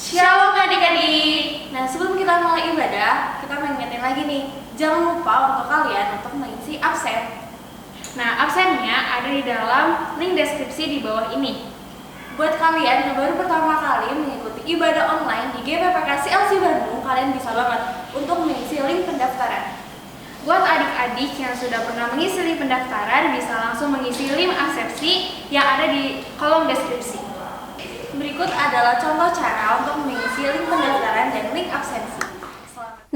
Shalom adik-adik. Nah, sebelum kita mulai ibadah, kita mau ingetin lagi nih, jangan lupa untuk kalian untuk mengisi absen. Nah, absennya ada di dalam link deskripsi di bawah ini. Buat kalian yang baru pertama kali mengikuti ibadah online di GPPK CLC Bandung, kalian bisa banget untuk mengisi link pendaftaran. Buat adik-adik yang sudah pernah mengisi link pendaftaran, bisa langsung mengisi link absensi yang ada di kolom deskripsi. Berikut adalah contoh cara untuk mengisi link pendaftaran dan link absensi.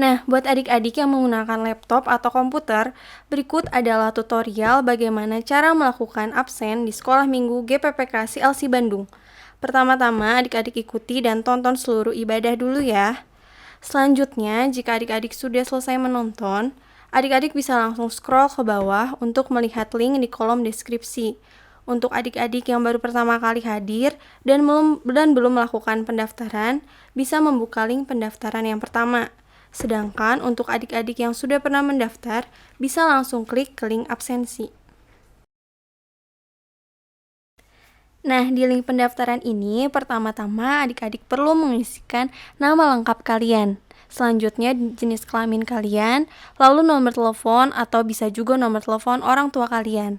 Nah, buat adik-adik yang menggunakan laptop atau komputer, berikut adalah tutorial bagaimana cara melakukan absen di Sekolah Minggu GPPK CLC Bandung. Pertama-tama, adik-adik ikuti dan tonton seluruh ibadah dulu ya. Selanjutnya, jika adik-adik sudah selesai menonton, adik-adik bisa langsung scroll ke bawah untuk melihat link di kolom deskripsi. Untuk adik-adik yang baru pertama kali hadir dan belum melakukan pendaftaran, bisa membuka link pendaftaran yang pertama. Sedangkan untuk adik-adik yang sudah pernah mendaftar, bisa langsung klik ke link absensi. Nah, di link pendaftaran ini, pertama-tama adik-adik perlu mengisikan nama lengkap kalian. Selanjutnya, jenis kelamin kalian, lalu nomor telepon atau bisa juga nomor telepon orang tua kalian.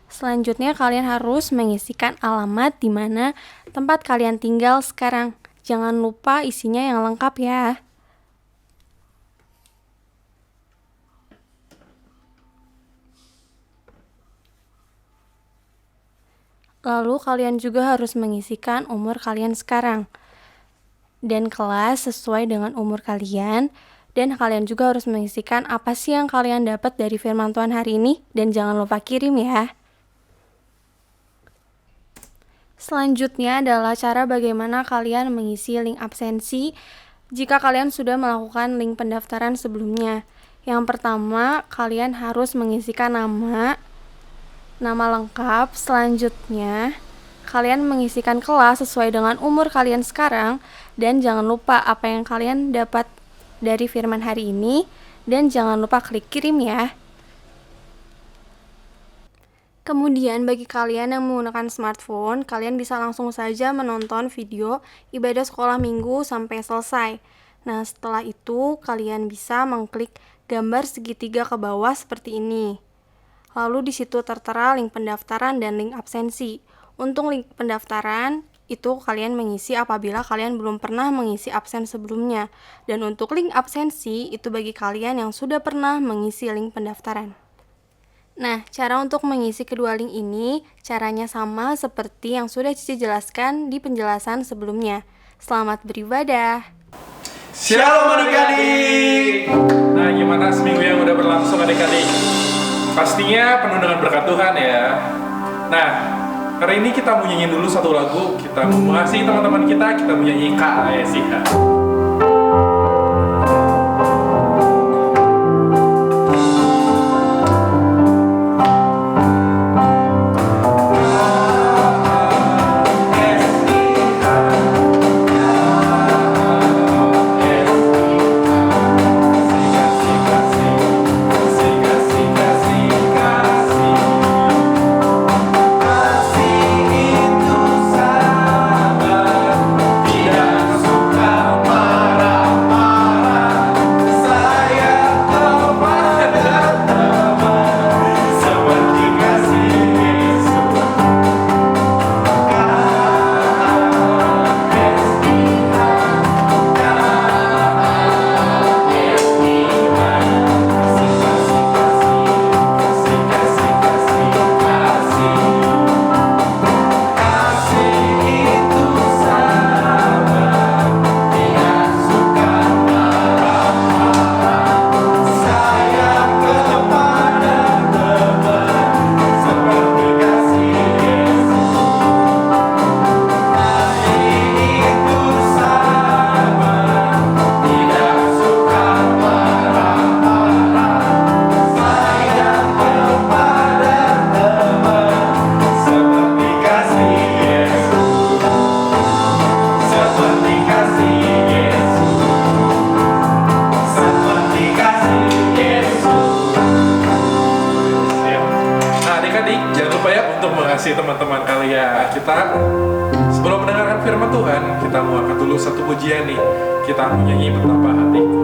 Selanjutnya, kalian harus mengisikan alamat di mana tempat kalian tinggal sekarang. Jangan lupa isinya yang lengkap ya. Lalu, kalian juga harus mengisikan umur kalian sekarang dan kelas sesuai dengan umur kalian. Dan kalian juga harus mengisikan apa sih yang kalian dapat dari firman Tuhan hari ini. Dan jangan lupa kirim ya. Selanjutnya adalah cara bagaimana kalian mengisi link absensi jika kalian sudah melakukan link pendaftaran sebelumnya. Yang pertama, kalian harus mengisikan nama lengkap. Selanjutnya, kalian mengisikan kelas sesuai dengan umur kalian sekarang. Dan jangan lupa apa yang kalian dapat dari firman hari ini. Dan jangan lupa klik kirim ya. Kemudian bagi kalian yang menggunakan smartphone, kalian bisa langsung saja menonton video ibadah sekolah minggu sampai selesai. Nah, setelah itu kalian bisa mengklik gambar segitiga ke bawah seperti ini. Lalu di situ tertera link pendaftaran dan link absensi. Untuk link pendaftaran, itu kalian mengisi apabila kalian belum pernah mengisi absen sebelumnya. Dan untuk link absensi, itu bagi kalian yang sudah pernah mengisi link pendaftaran. Nah, cara untuk mengisi kedua link ini, caranya sama seperti yang sudah Cici jelaskan di penjelasan sebelumnya. Selamat beribadah! Shalom adik-adik! Nah, gimana seminggu yang udah berlangsung adik-adik? Pastinya penuh dengan berkat Tuhan ya. Nah, hari ini kita mau nyanyiin dulu satu lagu. Kita mau mengasihi teman-teman kita mau nyanyi Kak Ayesiha. mengasihi teman-teman kalian. Kita sebelum mendengarkan firman firman Tuhan, kita mau angkat dulu satu pujian nih. Kita mau nyanyi Betapa Hatiku.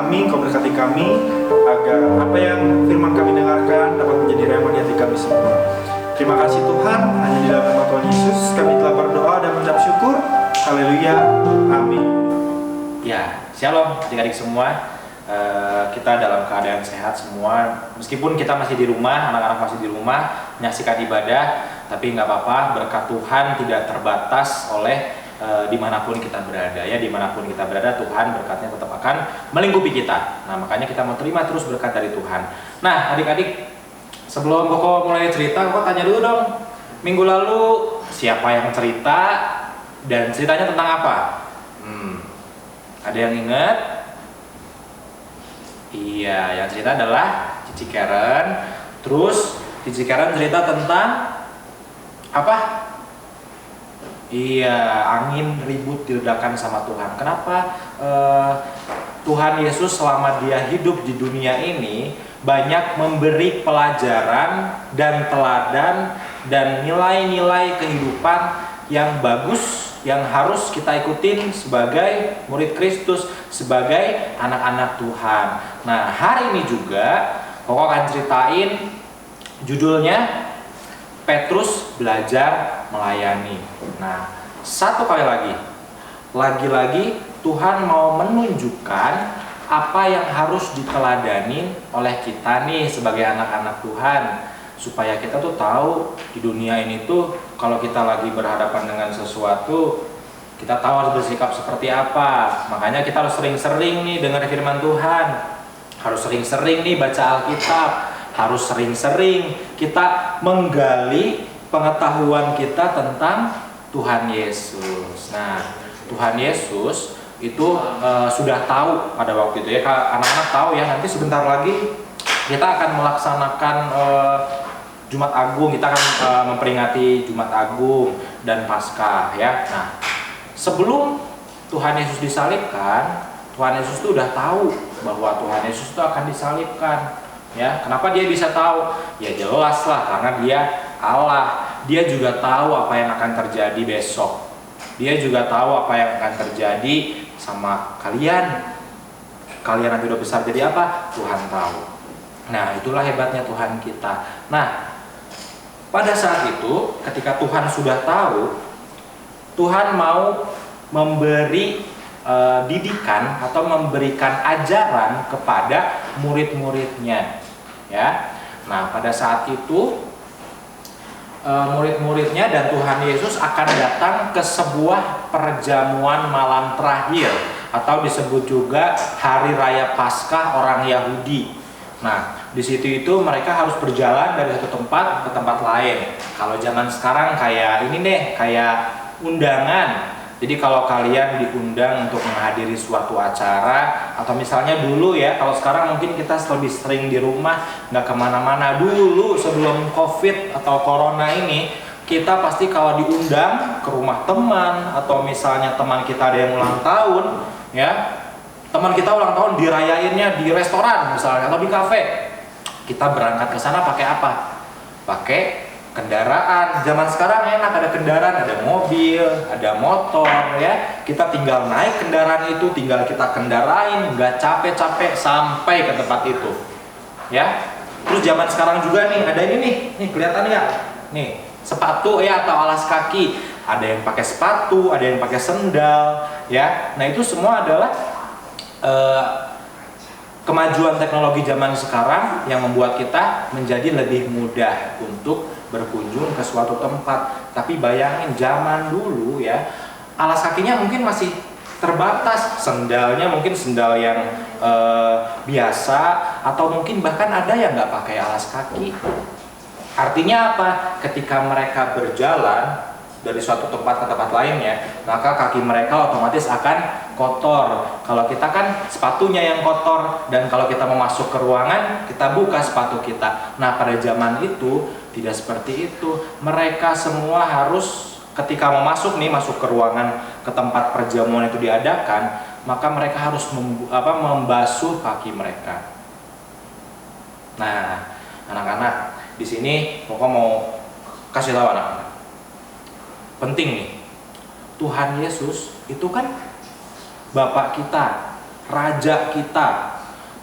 kami, Engkau berkati kami, agar apa yang firman kami dengarkan dapat menjadi rema di hati kami semua. Terima kasih Tuhan, hanya di dalam nama Tuhan Yesus kami telah berdoa dan mengucap syukur. Haleluya, amin. Ya, shalom adik-adik semua. Kita dalam keadaan sehat semua, meskipun kita masih di rumah, anak-anak masih di rumah menyaksikan ibadah, tapi nggak apa-apa, berkat Tuhan tidak terbatas oleh dimanapun kita berada ya, dimanapun kita berada Tuhan berkatnya tetap akan melingkupi kita. Nah makanya kita mau terima terus berkat dari Tuhan. Nah adik-adik, sebelum Koko mulai cerita, Koko tanya dulu dong, minggu lalu siapa yang cerita dan ceritanya tentang apa? Ada yang ingat? Iya, yang cerita adalah Cici Karen. Terus Cici Karen cerita tentang apa? Iya, angin ribut diredakan sama Tuhan. Kenapa Tuhan Yesus selama dia hidup di dunia ini banyak memberi pelajaran dan teladan dan nilai-nilai kehidupan yang bagus yang harus kita ikutin sebagai murid Kristus, sebagai anak-anak Tuhan. Nah, hari ini juga Koko akan ceritain judulnya Petrus Belajar Melayani. Nah, satu kali lagi Tuhan mau menunjukkan apa yang harus diteladani oleh kita nih sebagai anak-anak Tuhan, supaya kita tuh tahu di dunia ini tuh kalau kita lagi berhadapan dengan sesuatu, kita tahu harus bersikap seperti apa. Makanya kita harus sering-sering nih dengar firman Tuhan, harus sering-sering nih baca Alkitab, harus sering-sering kita menggali pengetahuan kita tentang Tuhan Yesus. Nah, Tuhan Yesus itu sudah tahu pada waktu itu ya, anak-anak tahu ya, nanti sebentar lagi kita akan melaksanakan Jumat Agung, kita akan memperingati Jumat Agung dan Paskah ya. Nah, sebelum Tuhan Yesus disalibkan, Tuhan Yesus itu udah tahu bahwa Tuhan Yesus itu akan disalibkan ya. Kenapa dia bisa tahu? Ya jelas lah, karena dia Allah. Dia juga tahu apa yang akan terjadi besok. Dia juga tahu apa yang akan terjadi sama kalian. Kalian nanti udah besar jadi apa? Tuhan tahu. Nah, itulah hebatnya Tuhan kita. Nah, pada saat itu, ketika Tuhan sudah tahu, Tuhan mau memberi didikan atau memberikan ajaran kepada murid-muridnya, ya. Nah, pada saat itu murid-muridnya dan Tuhan Yesus akan datang ke sebuah perjamuan malam terakhir atau disebut juga Hari Raya Paskah orang Yahudi. Nah, di situ itu mereka harus berjalan dari satu tempat ke tempat lain. Kalau zaman sekarang kayak ini deh, kayak undangan. Jadi kalau kalian diundang untuk menghadiri suatu acara, atau misalnya dulu ya, kalau sekarang mungkin kita lebih sering di rumah, nggak kemana-mana. Dulu sebelum COVID atau Corona ini, kita pasti kalau diundang ke rumah teman, atau misalnya teman kita ada yang ulang tahun, ya, teman kita ulang tahun dirayainnya di restoran misalnya atau di kafe, kita berangkat ke sana pakai apa? Pakai kendaraan. Zaman sekarang enak, ada kendaraan, ada mobil, ada motor ya. Kita tinggal naik kendaraan itu, tinggal kita kendarain, nggak capek-capek sampai ke tempat itu. Ya. Terus zaman sekarang juga nih, ada ini nih kelihatan nggak? Nih, sepatu ya atau alas kaki. Ada yang pakai sepatu, ada yang pakai sendal, ya. Nah, itu semua adalah kemajuan teknologi zaman sekarang yang membuat kita menjadi lebih mudah untuk berkunjung ke suatu tempat. Tapi bayangin zaman dulu ya, alas kakinya mungkin masih terbatas, sendalnya mungkin sendal yang biasa, atau mungkin bahkan ada yang nggak pakai alas kaki. Artinya apa? Ketika mereka berjalan dari suatu tempat ke tempat lainnya, maka kaki mereka otomatis akan kotor. Kalau kita kan sepatunya yang kotor, dan kalau kita mau masuk ke ruangan, kita buka sepatu kita. Nah, pada zaman itu tidak seperti itu. Mereka semua harus ketika mau masuk ke ruangan, ke tempat perjamuan itu diadakan, maka mereka harus membasuh kaki mereka. Nah, anak-anak, di sini pokok mau kasih tahu anak-anak. Penting nih, Tuhan Yesus itu kan Bapak kita, Raja kita,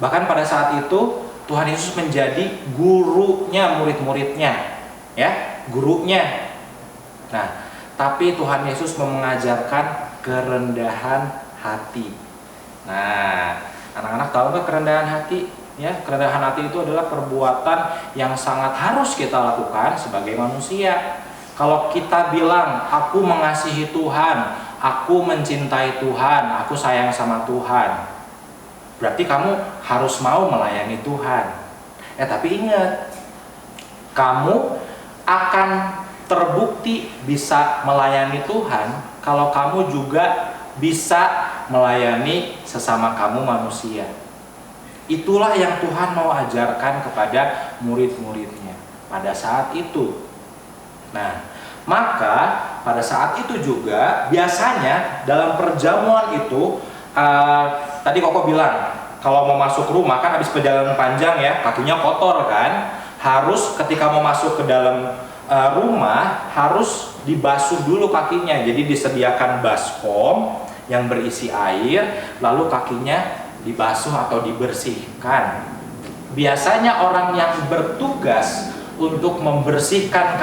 Bahkan pada saat itu Tuhan Yesus menjadi gurunya murid-muridnya, ya, gurunya. Nah, tapi Tuhan Yesus mengajarkan kerendahan hati. Nah, anak-anak tahu nggak kerendahan hati? Ya, kerendahan hati itu adalah perbuatan yang sangat harus kita lakukan sebagai manusia. Kalau kita bilang, aku mengasihi Tuhan, aku mencintai Tuhan, aku sayang sama Tuhan, berarti kamu harus mau melayani Tuhan. Tapi ingat, kamu akan terbukti bisa melayani Tuhan kalau kamu juga bisa melayani sesama kamu manusia. Itulah yang Tuhan mau ajarkan kepada murid-muridnya pada saat itu. Nah, maka pada saat itu juga biasanya dalam perjamuan itu tadi Koko bilang kalau mau masuk rumah kan habis perjalanan panjang ya, kakinya kotor kan, harus ketika mau masuk ke dalam rumah harus dibasuh dulu kakinya. Jadi disediakan baskom yang berisi air, lalu kakinya dibasuh atau dibersihkan. Biasanya orang yang bertugas untuk membersihkan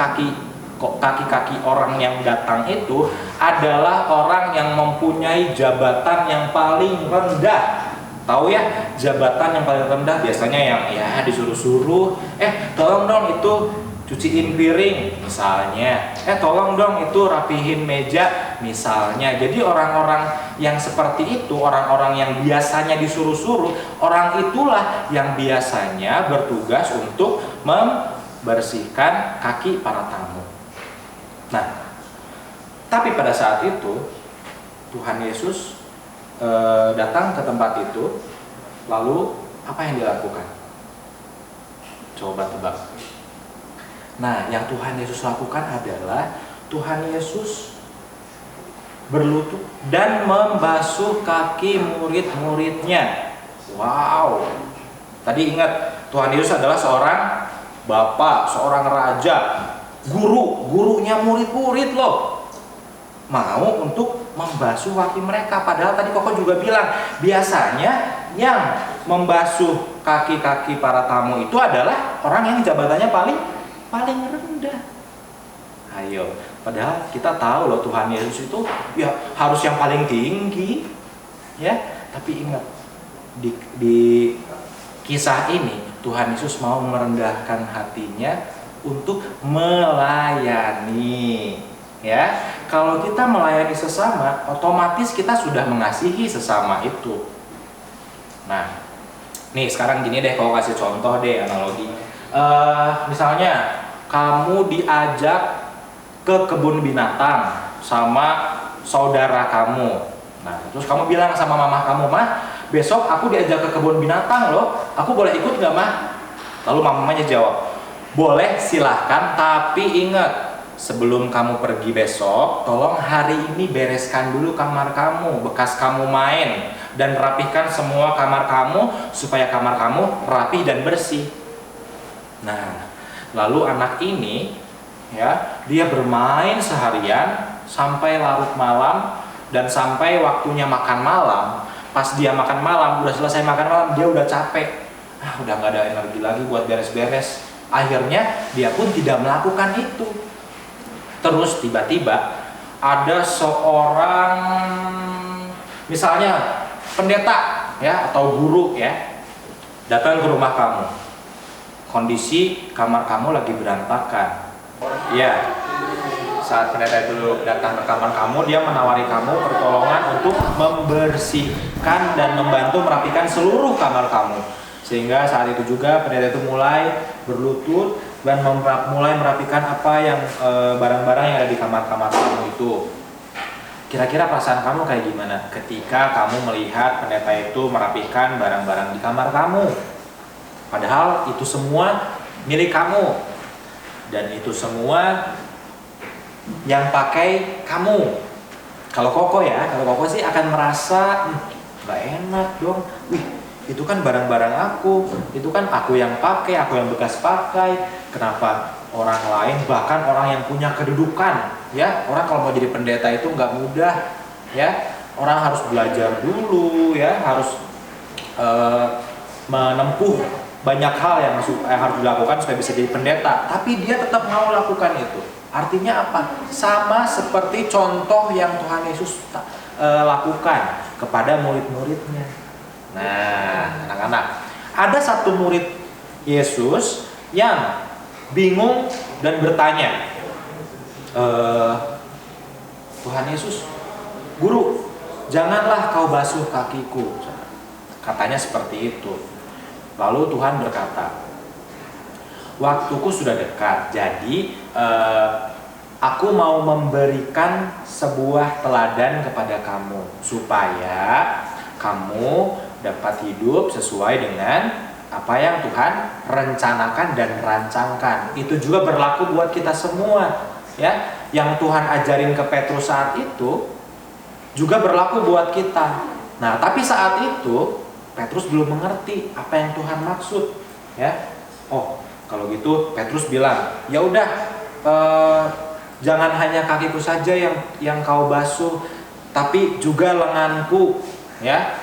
kaki-kaki orang yang datang itu adalah orang yang mempunyai jabatan yang paling rendah. Tahu ya, jabatan yang paling rendah biasanya yang ya disuruh-suruh, tolong dong itu cuciin piring misalnya, tolong dong itu rapihin meja misalnya. Jadi orang-orang yang seperti itu, orang-orang yang biasanya disuruh-suruh, orang itulah yang biasanya bertugas untuk membersihkan kaki para tamu. Nah, tapi pada saat itu Tuhan Yesus datang ke tempat itu, lalu apa yang dilakukan? Coba tebak. Nah, yang Tuhan Yesus lakukan adalah Tuhan Yesus berlutut dan membasuh kaki murid-muridnya. Wow. Tadi ingat, Tuhan Yesus adalah seorang bapak, seorang raja, gurunya murid-murid loh. Mau untuk membasuh kaki mereka. Padahal tadi Koko juga bilang, biasanya yang membasuh kaki-kaki para tamu itu adalah orang yang jabatannya paling rendah. Ayo, padahal kita tahu loh Tuhan Yesus itu ya harus yang paling tinggi, ya. Tapi ingat, di kisah ini Tuhan Yesus mau merendahkan hatinya untuk melayani. Ya, kalau kita melayani sesama, otomatis kita sudah mengasihi sesama itu. Nah, nih sekarang gini deh, kalau kasih contoh deh analogi. Misalnya kamu diajak ke kebun binatang sama saudara kamu. Nah, terus kamu bilang sama mama kamu, "Mah, besok aku diajak ke kebun binatang loh. Aku boleh ikut nggak, Mah?" Lalu mamanya jawab, "Boleh, silahkan, tapi ingat, sebelum kamu pergi besok, tolong hari ini bereskan dulu kamar kamu, bekas kamu main, dan rapihkan semua kamar kamu supaya kamar kamu rapih dan bersih." Nah, lalu anak ini ya, dia bermain seharian sampai larut malam, dan sampai waktunya makan malam. Pas dia makan malam, udah selesai makan malam, dia udah capek. Udah nggak ada energi lagi buat beres-beres. Akhirnya dia pun tidak melakukan itu. Terus tiba-tiba ada seorang, misalnya pendeta ya atau guru ya, datang ke rumah kamu. Kondisi kamar kamu lagi berantakan. Ya, saat pendeta itu datang ke kamar kamu, dia menawari kamu pertolongan untuk membersihkan dan membantu merapikan seluruh kamar kamu. Sehingga saat itu juga pendeta itu mulai berlutut dan mulai merapikan apa yang barang-barang yang ada di kamar-kamar kamu itu. Kira-kira perasaan kamu kayak gimana ketika kamu melihat pendeta itu merapikan barang-barang di kamar kamu? Padahal itu semua milik kamu, dan itu semua yang pakai kamu. Kalau Koko sih akan merasa nggak enak dong. Wih, itu kan barang-barang aku, itu kan aku yang pakai, aku yang bekas pakai. Kenapa orang lain, bahkan orang yang punya kedudukan, ya, orang kalau mau jadi pendeta itu nggak mudah, ya. Orang harus belajar dulu, ya, harus menempuh banyak hal yang harus dilakukan supaya bisa jadi pendeta, tapi dia tetap mau lakukan itu. Artinya apa? Sama seperti contoh yang Tuhan Yesus lakukan kepada murid-muridnya. Nah, anak-anak, ada satu murid Yesus yang bingung dan bertanya, Tuhan Yesus, Guru, janganlah kau basuh kakiku. Katanya seperti itu. Lalu Tuhan berkata, waktuku sudah dekat, jadi aku mau memberikan sebuah teladan kepada kamu supaya kamu dapat hidup sesuai dengan apa yang Tuhan rencanakan dan rancangkan. Itu juga berlaku buat kita semua, ya. Yang Tuhan ajarin ke Petrus saat itu juga berlaku buat kita. Nah, tapi saat itu Petrus belum mengerti apa yang Tuhan maksud, ya. Oh, kalau gitu Petrus bilang, ya udah, jangan hanya kakiku saja yang kau basuh, tapi juga lenganku, ya.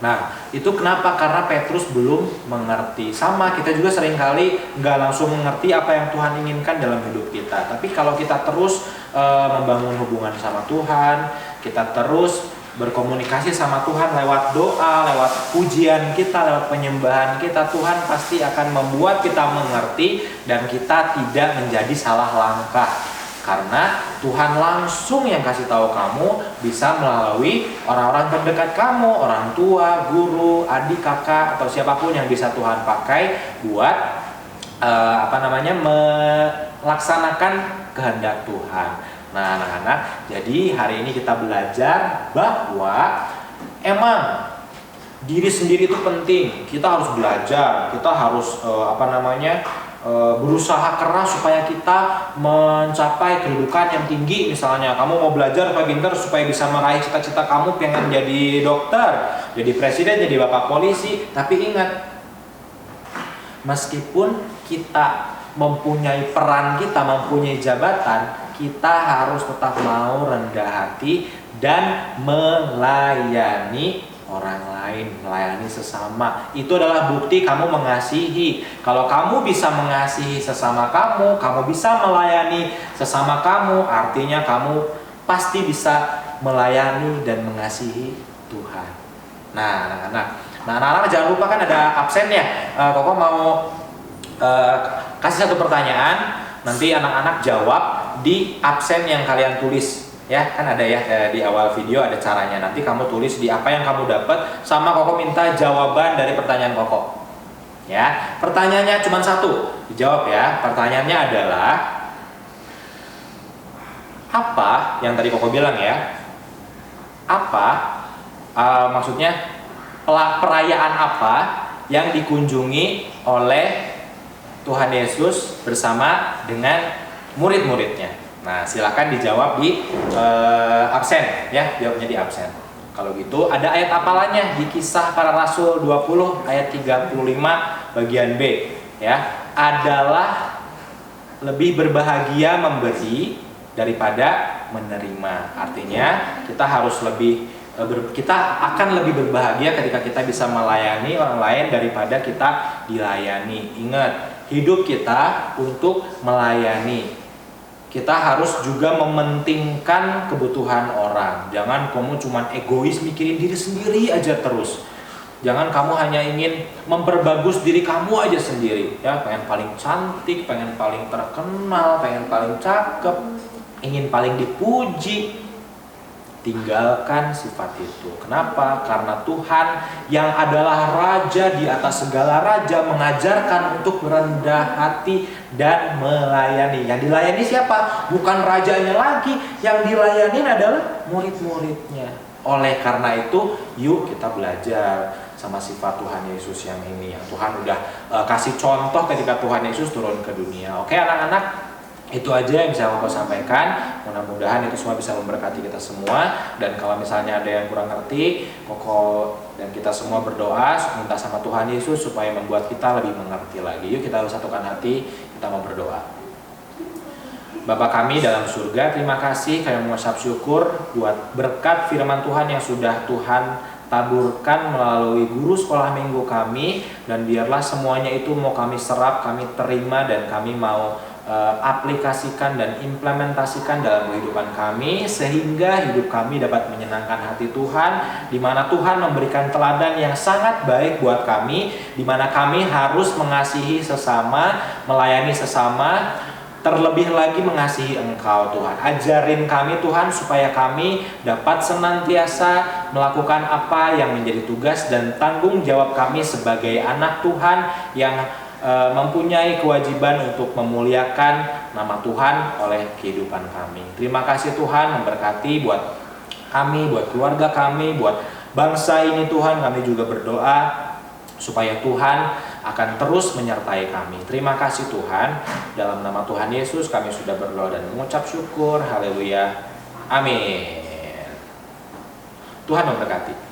Nah, itu kenapa? Karena Petrus belum mengerti. Sama, kita juga seringkali nggak langsung mengerti apa yang Tuhan inginkan dalam hidup kita. Tapi kalau kita terus membangun hubungan sama Tuhan, kita terus berkomunikasi sama Tuhan lewat doa, lewat pujian kita, lewat penyembahan kita, Tuhan pasti akan membuat kita mengerti dan kita tidak menjadi salah langkah. Karena Tuhan langsung yang kasih tahu kamu bisa melalui orang-orang terdekat kamu, orang tua, guru, adik, kakak, atau siapapun yang bisa Tuhan pakai buat melaksanakan kehendak Tuhan. Nah, anak-anak, jadi hari ini kita belajar bahwa emang diri sendiri itu penting. Kita harus belajar, kita harus berusaha keras supaya kita mencapai kedudukan yang tinggi. Misalnya kamu mau belajar supaya pintar, supaya bisa meraih cita-cita kamu, pengen jadi dokter, jadi presiden, jadi bapak polisi. Tapi ingat, meskipun kita mempunyai peran, kita mempunyai jabatan, kita harus tetap mau rendah hati dan melayani orang lain, melayani sesama. Itu adalah bukti kamu mengasihi. Kalau kamu bisa mengasihi sesama kamu, kamu bisa melayani sesama kamu, artinya kamu pasti bisa melayani dan mengasihi Tuhan. Nah, anak-anak jangan lupa kan ada absen ya. Koko mau kasih satu pertanyaan, nanti anak-anak jawab di absen yang kalian tulis. Ya, kan ada ya di awal video ada caranya. Nanti kamu tulis di apa yang kamu dapat, sama Koko minta jawaban dari pertanyaan Koko. Ya, pertanyaannya cuma satu, dijawab ya. Pertanyaannya adalah apa yang tadi Koko bilang ya? Apa maksudnya perayaan apa yang dikunjungi oleh Tuhan Yesus bersama dengan murid-muridnya? Nah, silakan dijawab di absen ya, jawabnya di absen. Kalau gitu ada ayat apalanya di Kisah Para Rasul 20 ayat 35 bagian B ya. Adalah lebih berbahagia memberi daripada menerima. Artinya kita harus kita akan lebih berbahagia ketika kita bisa melayani orang lain daripada kita dilayani. Ingat, hidup kita untuk melayani. Kita harus juga mementingkan kebutuhan orang. Jangan kamu cuma egois mikirin diri sendiri aja terus. Jangan kamu hanya ingin memperbagus diri kamu aja sendiri. Ya, pengen paling cantik, pengen paling terkenal, pengen paling cakep, ingin paling dipuji. Tinggalkan sifat itu. Kenapa? Karena Tuhan yang adalah Raja di atas segala raja mengajarkan untuk merendah hati dan melayani. Yang dilayani siapa? Bukan rajanya lagi. Yang dilayani adalah murid-muridnya. Oleh karena itu, yuk kita belajar sama sifat Tuhan Yesus yang ini. Yang Tuhan udah kasih contoh ketika Tuhan Yesus turun ke dunia. Oke anak-anak? Itu aja yang bisa Koko sampaikan. Mudah-mudahan itu semua bisa memberkati kita semua. Dan kalau misalnya ada yang kurang ngerti, Koko dan kita semua berdoa minta sama Tuhan Yesus supaya membuat kita lebih mengerti lagi. Yuk kita satukan hati, kita mau berdoa. Bapa kami dalam surga, terima kasih kami mengucap syukur buat berkat firman Tuhan yang sudah Tuhan taburkan melalui guru sekolah minggu kami, dan biarlah semuanya itu mau kami serap, kami terima, dan kami mau aplikasikan dan implementasikan dalam kehidupan kami, sehingga hidup kami dapat menyenangkan hati Tuhan, di mana Tuhan memberikan teladan yang sangat baik buat kami, di mana kami harus mengasihi sesama, melayani sesama, terlebih lagi mengasihi Engkau Tuhan. Ajarin kami Tuhan supaya kami dapat senantiasa melakukan apa yang menjadi tugas dan tanggung jawab kami sebagai anak Tuhan yang mempunyai kewajiban untuk memuliakan nama Tuhan oleh kehidupan kami. Terima kasih Tuhan, memberkati buat kami, buat keluarga kami, buat bangsa ini Tuhan. Kami juga berdoa supaya Tuhan akan terus menyertai kami. Terima kasih Tuhan. Dalam nama Tuhan Yesus kami sudah berdoa dan mengucap syukur. Haleluya. Amin. Tuhan memberkati.